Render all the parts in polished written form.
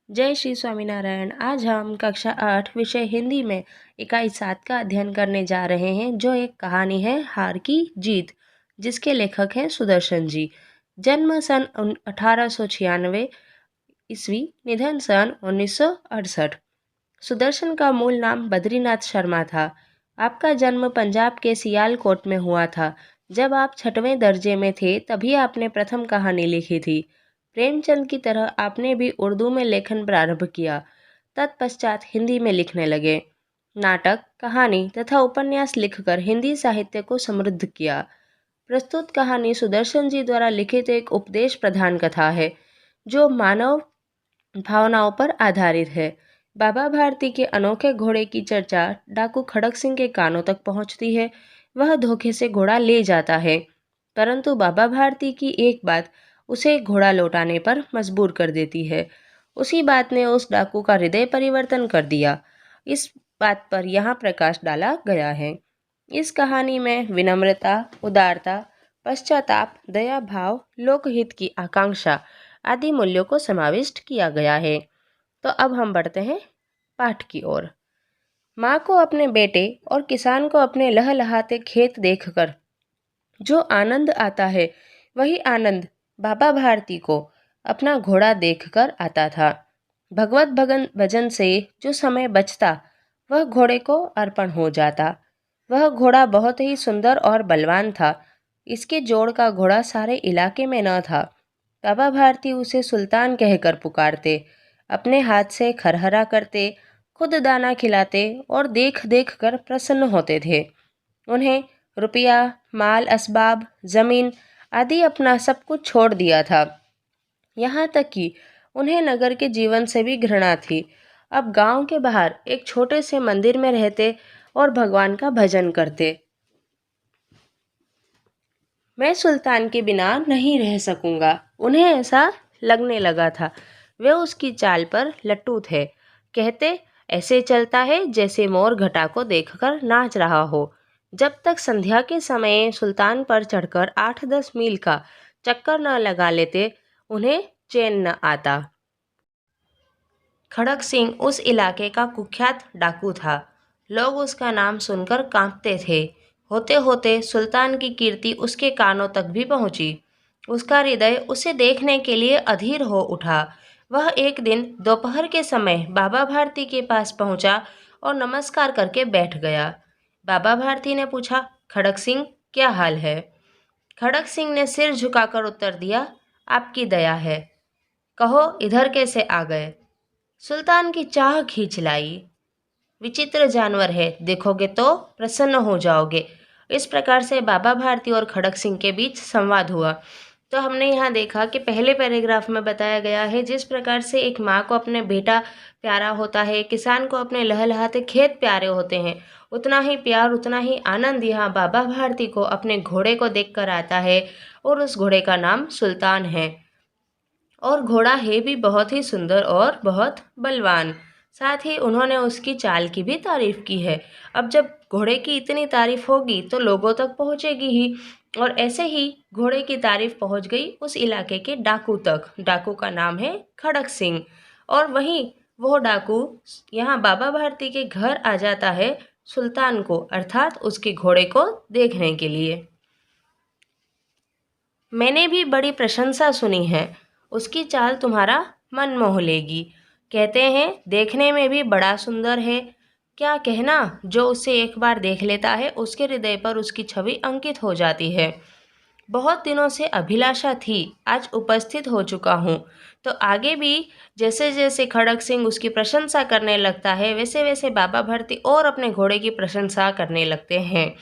जय श्री स्वामीनारायण। आज हम कक्षा 8 विषय हिंदी में इकाई 7 का अध्ययन करने जा रहे हैं, जो एक कहानी है हार की जीत, जिसके लेखक हैं सुदर्शन जी। जन्म सन 1896 ईस्वी, निधन सन 1968। सुदर्शन का मूल नाम बद्रीनाथ शर्मा था। आपका जन्म पंजाब के सियालकोट में हुआ था। जब आप 6वें दर्जे में थे तभी आपने प्रथम कहानी लिखी थी। प्रेमचंद की तरह आपने भी उर्दू में लेखन प्रारंभ किया। तत्पश्चात हिंदी में लिखने लगे। नाटक, कहानी तथा उपन्यास लिखकर हिंदी साहित्य को समृद्ध किया। प्रस्तुत कहानी सुदर्शन जी द्वारा लिखित एक उपदेश प्रधान कथा है, जो मानव भावनाओं पर आधारित है। बाबा भारती के अनोखे घोड़े की चर्चा डाकू खड़क सिंह के कानों तक पहुंचती है। वह धोखे से घोड़ा ले जाता है, परंतु बाबा भारती की एक बात उसे घोड़ा लौटाने पर मजबूर कर देती है। उसी बात ने उस डाकू का हृदय परिवर्तन कर दिया। इस बात पर यहाँ प्रकाश डाला गया है। इस कहानी में विनम्रता, उदारता, पश्चाताप, दया भाव, लोकहित की आकांक्षा आदि मूल्यों को समाविष्ट किया गया है। तो अब हम बढ़ते हैं पाठ की ओर। माँ को अपने बेटे और किसान को अपने लहलहाते खेत देखकर जो आनंद आता है, वही आनंद बाबा भारती को अपना घोड़ा देखकर आता था। भगवत भजन से जो समय बचता, वह घोड़े को अर्पण हो जाता। वह घोड़ा बहुत ही सुंदर और बलवान था। इसके जोड़ का घोड़ा सारे इलाके में न था। बाबा भारती उसे सुल्तान कहकर पुकारते, अपने हाथ से खरहरा करते, खुद दाना खिलाते और देख देख कर प्रसन्न होते थे। उन्हें रुपया, माल, असबाब, जमीन आदि अपना सब कुछ छोड़ दिया था। यहाँ तक कि उन्हें नगर के जीवन से भी घृणा थी। अब गांव के बाहर एक छोटे से मंदिर में रहते और भगवान का भजन करते। मैं सुल्तान के बिना नहीं रह सकूंगा, उन्हें ऐसा लगने लगा था। वे उसकी चाल पर लट्टू थे। कहते, ऐसे चलता है जैसे मोर घटा को देखकर नाच रहा हो। जब तक संध्या के समय सुल्तान पर चढ़कर 8-10 मील का चक्कर न लगा लेते, उन्हें चैन न आता। खड़क सिंह उस इलाके का कुख्यात डाकू था। लोग उसका नाम सुनकर कांपते थे। होते होते सुल्तान की कीर्ति उसके कानों तक भी पहुंची। उसका हृदय उसे देखने के लिए अधीर हो उठा। वह एक दिन दोपहर के समय बाबा भारती के पास पहुंचा और नमस्कार करके बैठ गया। बाबा भारती ने पूछा, खड़क सिंह, क्या हाल है? खड़क सिंह ने सिर झुकाकर उत्तर दिया, आपकी दया है। कहो, इधर कैसे आ गए? सुल्तान की चाह खींच लाई। विचित्र जानवर है, देखोगे तो प्रसन्न हो जाओगे। इस प्रकार से बाबा भारती और खड़क सिंह के बीच संवाद हुआ। तो हमने यहाँ देखा कि पहले पैराग्राफ में बताया गया है, जिस प्रकार से एक माँ को अपने बेटा प्यारा होता है, किसान को अपने लहलहाते खेत प्यारे होते हैं, उतना ही प्यार, उतना ही आनंद यहाँ बाबा भारती को अपने घोड़े को देखकर आता है। और उस घोड़े का नाम सुल्तान है। और घोड़ा है भी बहुत ही सुंदर और बहुत बलवान। साथ ही उन्होंने उसकी चाल की भी तारीफ की है। अब जब घोड़े की इतनी तारीफ होगी तो लोगों तक पहुंचेगी ही। और ऐसे ही घोड़े की तारीफ पहुंच गई उस इलाके के डाकू तक। डाकू का नाम है खड़क सिंह। और वहीं वो डाकू यहाँ बाबा भारती के घर आ जाता है सुल्तान को, अर्थात उसके घोड़े को देखने के लिए। मैंने भी बड़ी प्रशंसा सुनी है। उसकी चाल तुम्हारा मन मोह लेगी। कहते हैं देखने में भी बड़ा सुंदर है। क्या कहना, जो उसे एक बार देख लेता है उसके हृदय पर उसकी छवि अंकित हो जाती है। बहुत दिनों से अभिलाषा थी, आज उपस्थित हो चुका हूँ। तो आगे भी जैसे जैसे खड़क सिंह उसकी प्रशंसा करने लगता है, वैसे वैसे बाबा भारती और अपने घोड़े की प्रशंसा करने लगते हैं।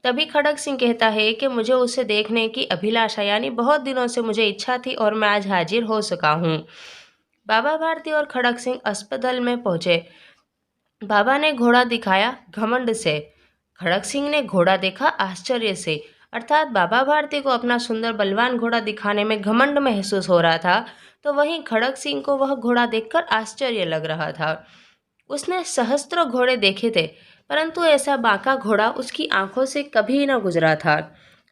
तभी खड़क सिंह कहता है कि मुझे उसे देखने की अभिलाषा, यानी बहुत दिनों से मुझे इच्छा थी और मैं आज हाजिर हो सका हूँ। बाबा भारती और खड़क सिंह अस्पताल में पहुंचे। बाबा ने घोड़ा दिखाया घमंड से, खड़क सिंह ने घोड़ा देखा आश्चर्य से। अर्थात बाबा भारती को अपना सुंदर बलवान घोड़ा दिखाने में घमंड महसूस हो रहा था, तो वहीं खड़क सिंह को वह घोड़ा देखकर आश्चर्य लग रहा था। उसने सहस्त्रों घोड़े देखे थे, परंतु ऐसा बांका घोड़ा उसकी आंखों से कभी न गुजरा था।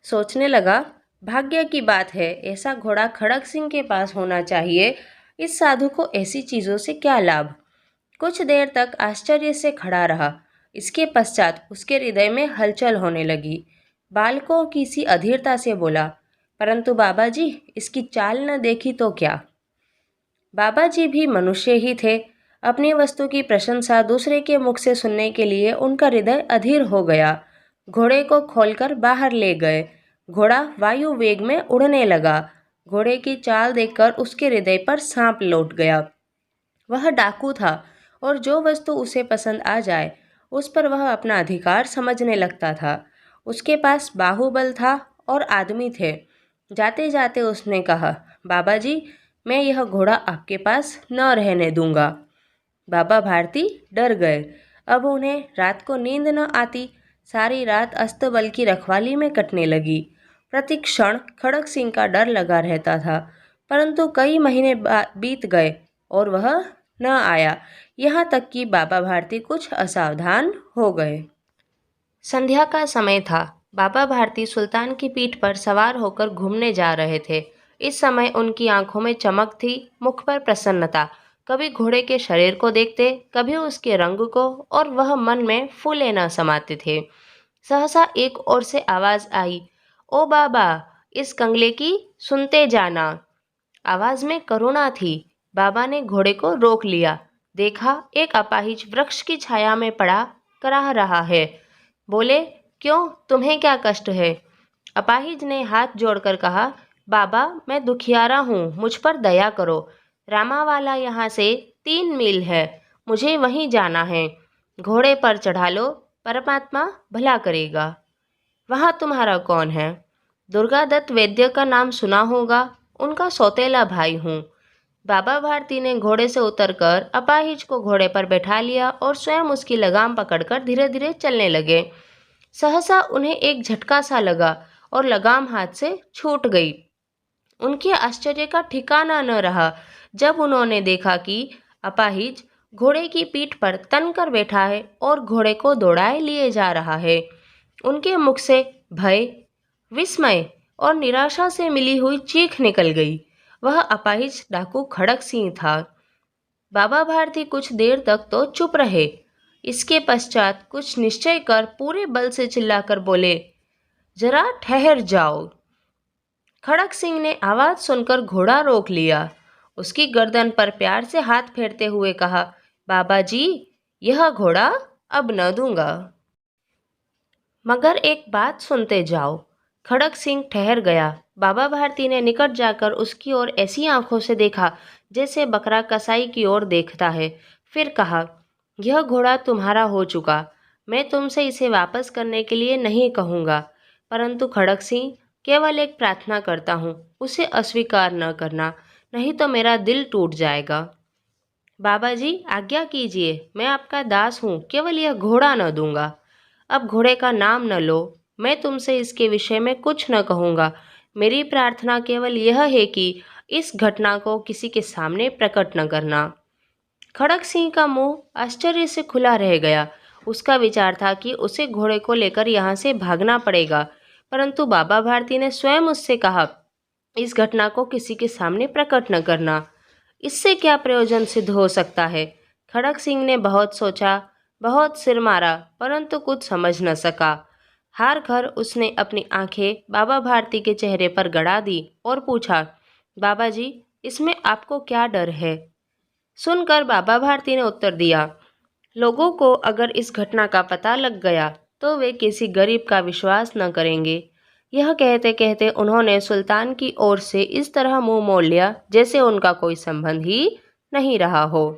सोचने लगा, भाग्य की बात है, ऐसा घोड़ा खड़क सिंह के पास होना चाहिए। इस साधु को ऐसी चीज़ों से क्या लाभ? कुछ देर तक आश्चर्य से खड़ा रहा। इसके पश्चात उसके हृदय में हलचल होने लगी। बालकों की सी अधीरता से बोला, परंतु बाबा जी, इसकी चाल न देखी तो क्या? बाबा जी भी मनुष्य ही थे। अपनी वस्तु की प्रशंसा दूसरे के मुख से सुनने के लिए उनका हृदय अधीर हो गया। घोड़े को खोलकर बाहर ले गए। घोड़ा वायु वेग में उड़ने लगा। घोड़े की चाल देखकर उसके हृदय पर सांप लौट गया। वह डाकू था और जो वस्तु उसे पसंद आ जाए उस पर वह अपना अधिकार समझने लगता था। उसके पास बाहुबल था और आदमी थे। जाते जाते उसने कहा, बाबा जी, मैं यह घोड़ा आपके पास न रहने दूंगा। बाबा भारती डर गए। अब उन्हें रात को नींद न आती। सारी रात अस्तबल की रखवाली में कटने लगी। प्रति क्षण खड़ग सिंह का डर लगा रहता था। परंतु कई महीने बीत गए और वह न आया। यहाँ तक कि बाबा भारती कुछ असावधान हो गए। संध्या का समय था। बाबा भारती सुल्तान की पीठ पर सवार होकर घूमने जा रहे थे। इस समय उनकी आंखों में चमक थी, मुख पर प्रसन्नता। कभी घोड़े के शरीर को देखते, कभी उसके रंग को, और वह मन में फूले न समाते थे। सहसा एक ओर से आवाज आई, ओ बाबा, इस कंगले की सुनते जाना। आवाज में करुणा थी। बाबा ने घोड़े को रोक लिया। देखा, एक अपाहिज वृक्ष की छाया में पड़ा कराह रहा है। बोले, क्यों, तुम्हें क्या कष्ट है? अपाहिज ने हाथ जोड़कर कहा, बाबा, मैं दुखियारा हूँ, मुझ पर दया करो। रामावाला यहाँ से 3 मील है, मुझे वहीं जाना है। घोड़े पर चढ़ा लो, परमात्मा भला करेगा। वहाँ तुम्हारा कौन है? दुर्गादत्त वैद्य का नाम सुना होगा, उनका सौतेला भाई हूँ। बाबा भारती ने घोड़े से उतरकर अपाहिज को घोड़े पर बैठा लिया और स्वयं उसकी लगाम पकड़कर धीरे धीरे चलने लगे। सहसा उन्हें एक झटका सा लगा और लगाम हाथ से छूट गई। उनके आश्चर्य का ठिकाना न रहा जब उन्होंने देखा कि अपाहिज घोड़े की पीठ पर तन कर बैठा है और घोड़े को दौड़ाए लिए जा रहा है। उनके मुख से भय, विस्मय और निराशा से मिली हुई चीख निकल गई। वह अपाहिज डाकू खड़ग सिंह था। बाबा भारती कुछ देर तक तो चुप रहे। इसके पश्चात कुछ निश्चय कर पूरे बल से चिल्लाकर बोले, जरा ठहर जाओ। खड़ग सिंह ने आवाज सुनकर घोड़ा रोक लिया। उसकी गर्दन पर प्यार से हाथ फेरते हुए कहा, बाबा जी, यह घोड़ा अब न दूंगा। मगर एक बात सुनते जाओ। खड़ग सिंह ठहर गया। बाबा भारती ने निकट जाकर उसकी ओर ऐसी आंखों से देखा जैसे बकरा कसाई की ओर देखता है। फिर कहा, यह घोड़ा तुम्हारा हो चुका। मैं तुमसे इसे वापस करने के लिए नहीं कहूँगा, परंतु खड़ग सिंह, केवल एक प्रार्थना करता हूँ, उसे अस्वीकार न करना, नहीं तो मेरा दिल टूट जाएगा। बाबा जी, आज्ञा कीजिए, मैं आपका दास हूँ, केवल यह घोड़ा न दूंगा। अब घोड़े का नाम न लो, मैं तुमसे इसके विषय में कुछ न कहूँगा। मेरी प्रार्थना केवल यह है कि इस घटना को किसी के सामने प्रकट न करना। खड़ग सिंह का मुंह आश्चर्य से खुला रह गया। उसका विचार था कि उसे घोड़े को लेकर यहाँ से भागना पड़ेगा, परंतु बाबा भारती ने स्वयं उससे कहा, इस घटना को किसी के सामने प्रकट न करना। इससे क्या प्रयोजन सिद्ध हो सकता है? खड़ग सिंह ने बहुत सोचा, बहुत सिर मारा, परंतु कुछ समझ न सका। हार कर उसने अपनी आंखें बाबा भारती के चेहरे पर गड़ा दी और पूछा, बाबा जी, इसमें आपको क्या डर है? सुनकर बाबा भारती ने उत्तर दिया, लोगों को अगर इस घटना का पता लग गया तो वे किसी गरीब का विश्वास न करेंगे। यह कहते कहते उन्होंने सुल्तान की ओर से इस तरह मुंह मोड़ लिया जैसे उनका कोई संबंध ही नहीं रहा हो।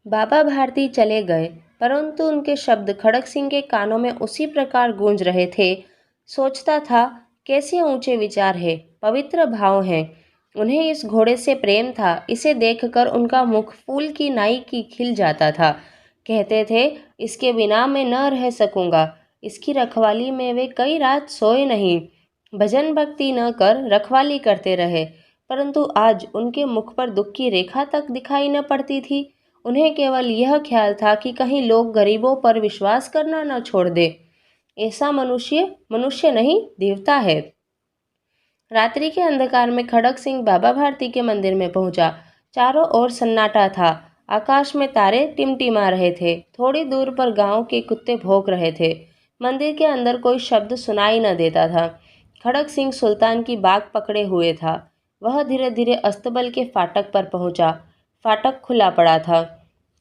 बाबा भारती चले गए, परंतु उनके शब्द खड़ग सिंह के कानों में उसी प्रकार गूंज रहे थे। सोचता था, कैसे ऊंचे विचार है, पवित्र भाव हैं। उन्हें इस घोड़े से प्रेम था। इसे देखकर उनका मुख फूल की नाई की खिल जाता था। कहते थे, इसके बिना मैं न रह सकूंगा। इसकी रखवाली में वे कई रात सोए नहीं, भजन भक्ति न कर रखवाली करते रहे, परंतु आज उनके मुख पर दुख की रेखा तक दिखाई न पड़ती थी। उन्हें केवल यह ख्याल था कि कहीं लोग गरीबों पर विश्वास करना न छोड़ दे। ऐसा मनुष्य मनुष्य नहीं, देवता है। रात्रि के अंधकार में खड़ग सिंह बाबा भारती के मंदिर में पहुंचा। चारों ओर सन्नाटा था। आकाश में तारे टिमटिमा रहे थे। थोड़ी दूर पर गांव के कुत्ते भौंक रहे थे। मंदिर के अंदर कोई शब्द सुनाई न देता था। खड़क सिंह सुल्तान की बाग पकड़े हुए था। वह धीरे धीरे अस्तबल के फाटक पर पहुंचा। फाटक खुला पड़ा था।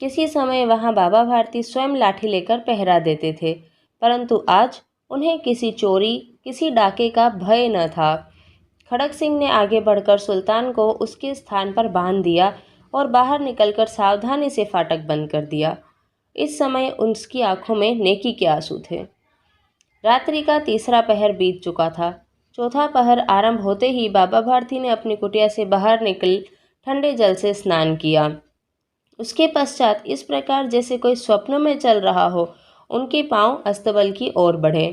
किसी समय वहां बाबा भारती स्वयं लाठी लेकर पहरा देते थे, परंतु आज उन्हें किसी चोरी, किसी डाके का भय न था। खड़क सिंह ने आगे बढ़कर सुल्तान को उसके स्थान पर बांध दिया और बाहर निकलकर सावधानी से फाटक बंद कर दिया। इस समय उसकी आंखों में नेकी के आंसू थे। रात्रि का तीसरा पहर बीत चुका था। चौथा पहर आरंभ होते ही बाबा भारती ने अपनी कुटिया से बाहर निकल ठंडे जल से स्नान किया। उसके पश्चात इस प्रकार जैसे कोई स्वप्न में चल रहा हो, उनके पांव अस्तबल की ओर बढ़े,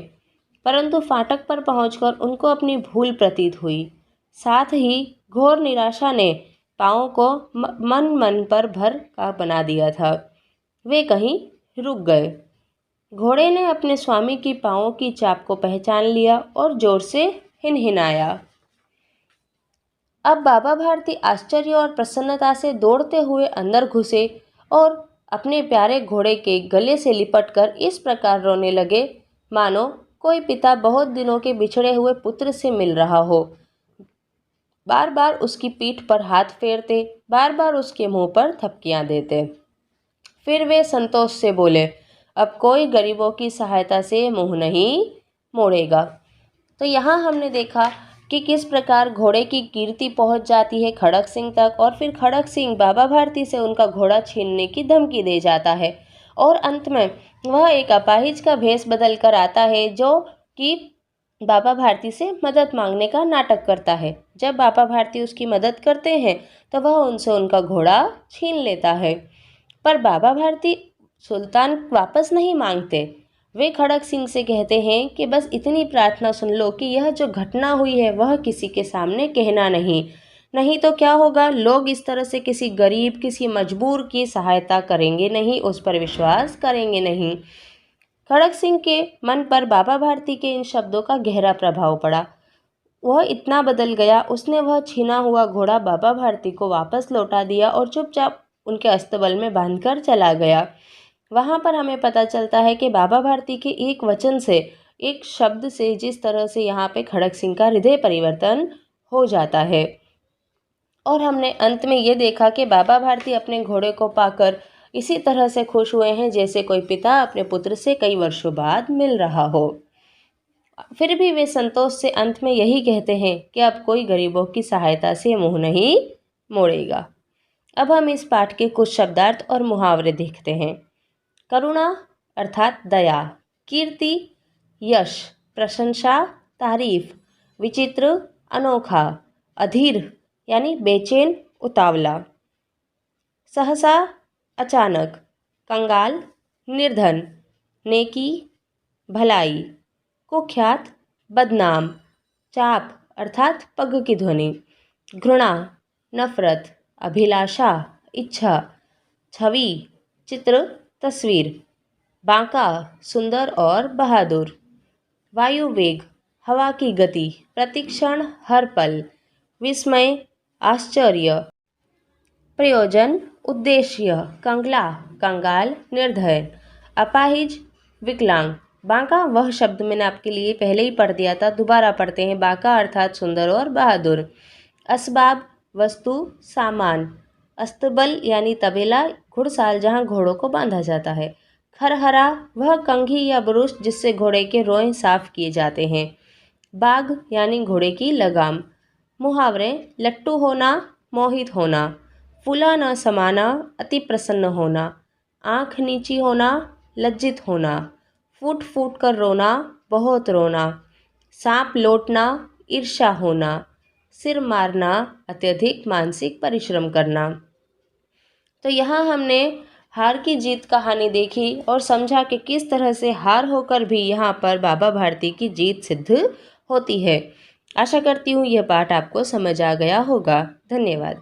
परंतु फाटक पर पहुंचकर उनको अपनी भूल प्रतीत हुई। साथ ही घोर निराशा ने पांवों को मन मन पर भर का बना दिया था। वे कहीं रुक गए। घोड़े ने अपने स्वामी की पांवों की चाप को पहचान लिया और जोर से हिनहिनाया। अब बाबा भारती आश्चर्य और प्रसन्नता से दौड़ते हुए अंदर घुसे और अपने प्यारे घोड़े के गले से लिपटकर इस प्रकार रोने लगे मानो कोई पिता बहुत दिनों के बिछड़े हुए पुत्र से मिल रहा हो। बार बार उसकी पीठ पर हाथ फेरते, बार बार उसके मुंह पर थपकियां देते। फिर वे संतोष से बोले, अब कोई गरीबों की सहायता से मुंह नहीं मोड़ेगा। तो यहाँ हमने देखा कि किस प्रकार घोड़े की कीर्ति पहुंच जाती है खड़क सिंह तक, और फिर खड़क सिंह बाबा भारती से उनका घोड़ा छीनने की धमकी दे जाता है और अंत में वह एक अपाहिज का भेष बदल कर आता है जो कि बाबा भारती से मदद मांगने का नाटक करता है। जब बाबा भारती उसकी मदद करते हैं तो वह उनसे उनका घोड़ा छीन लेता है, पर बाबा भारती सुल्तान वापस नहीं मांगते। वे खड़क सिंह से कहते हैं कि बस इतनी प्रार्थना सुन लो कि यह जो घटना हुई है वह किसी के सामने कहना नहीं तो क्या होगा, लोग इस तरह से किसी गरीब, किसी मजबूर की सहायता करेंगे नहीं, उस पर विश्वास करेंगे नहीं। खड़क सिंह के मन पर बाबा भारती के इन शब्दों का गहरा प्रभाव पड़ा। वह इतना बदल गया, उसने वह छीना हुआ घोड़ा बाबा भारती को वापस लौटा दिया और चुपचाप उनके अस्तबल में बांधकर चला गया। वहाँ पर हमें पता चलता है कि बाबा भारती के एक वचन से, एक शब्द से जिस तरह से यहाँ पे खड़क सिंह का हृदय परिवर्तन हो जाता है। और हमने अंत में ये देखा कि बाबा भारती अपने घोड़े को पाकर इसी तरह से खुश हुए हैं जैसे कोई पिता अपने पुत्र से कई वर्षों बाद मिल रहा हो। फिर भी वे संतोष से अंत में यही कहते हैं कि अब कोई गरीबों की सहायता से मुंह नहीं मोड़ेगा। अब हम इस पाठ के कुछ शब्दार्थ और मुहावरे देखते हैं। करुणा अर्थात दया, कीर्ति यश, प्रशंसा तारीफ, विचित्र अनोखा, अधीर यानी बेचैन उतावला, सहसा अचानक, कंगाल निर्धन, नेकी भलाई, कुख्यात बदनाम, चाप अर्थात पग की ध्वनि, घृणा नफरत, अभिलाषा इच्छा, छवि चित्र तस्वीर, बांका सुंदर और बहादुर, वायु वेग हवा की गति, प्रतिक्षण हर पल, विस्मय आश्चर्य, प्रयोजन उद्देश्य, कंगला कंगाल निर्धय, अपाहिज विकलांग। बांका वह शब्द मैंने आपके लिए पहले ही पढ़ दिया था, दोबारा पढ़ते हैं। बांका अर्थात सुंदर और बहादुर। असबाब वस्तु सामान, अस्तबल यानी तबेला घुड़साल जहाँ घोड़ों को बांधा जाता है। खरहरा वह कंघी या ब्रुश जिससे घोड़े के रोएं साफ किए जाते हैं। बाग यानी घोड़े की लगाम। मुहावरे लट्टू होना मोहित होना, फूला न समाना अति प्रसन्न होना, आँख नीची होना लज्जित होना, फूट फूट कर रोना बहुत रोना, सांप लौटना ईर्ष्या होना, सिर मारना अत्यधिक मानसिक परिश्रम करना। तो यहाँ हमने हार की जीत कहानी देखी और समझा कि किस तरह से हार होकर भी यहाँ पर बाबा भारती की जीत सिद्ध होती है। आशा करती हूँ यह पाठ आपको समझ आ गया होगा। धन्यवाद।